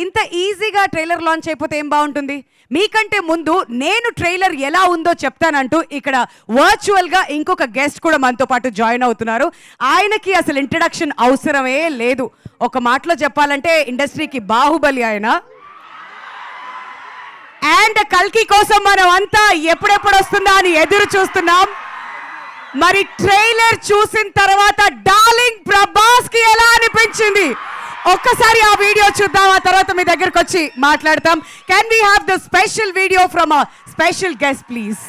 ఇంత ఈజీగా trailer launch అయిపోతే ఏం బాగుంటుంది. మీకంటే ముందు నేను ట్రైలర్ ఎలా ఉందో చెప్తానంటూ ఇక్కడ వర్చువల్గా ఇంకొక గెస్ట్ కూడా మనతో పాటు జాయిన్ అవుతున్నారు. ఆయనకి అసలు ఇంట్రడక్షన్ అవసరమే లేదు. ఒక మాటలో చెప్పాలంటే ఇండస్ట్రీకి బాహుబలి ఆయన. అండ్ కల్కి కోసం మనం అంతా ఎప్పుడెప్పుడు వస్తుందా అని ఎదురు చూస్తున్నాం. మరి ట్రైలర్ చూసిన తర్వాత డార్లింగ్ ప్రభాస్ కి ఎలా అనిపించింది ఒక్కసారి ఆ వీడియో చూద్దాం. ఆ తర్వాత మీ దగ్గరకు వచ్చి మాట్లాడతాం. Can we have the special video from a special guest please?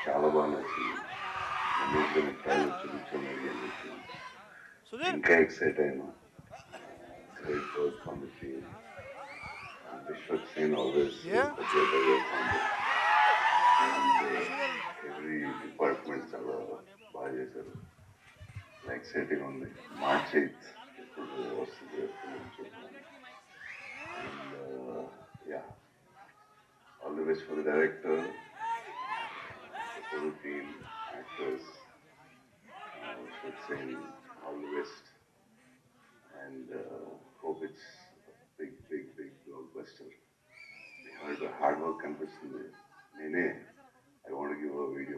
చాలా బాగా నచ్చింది. ఇంకా ఎక్సైట్ అయినా. Great work on the team. Vishwak Sen always cooperative and every department చాలా బాగా చేశారు. ఎక్సైటింగ్ ఉంది. మార్చ్ 8th ఇప్పుడు వస్తుంది. Yeah, all the best for the director, for the team, actors. Vishwak Sen, all the best. And hope it's a big blockbuster. I heard the hard work కనిపిస్తుంది. నేనే I want to give a video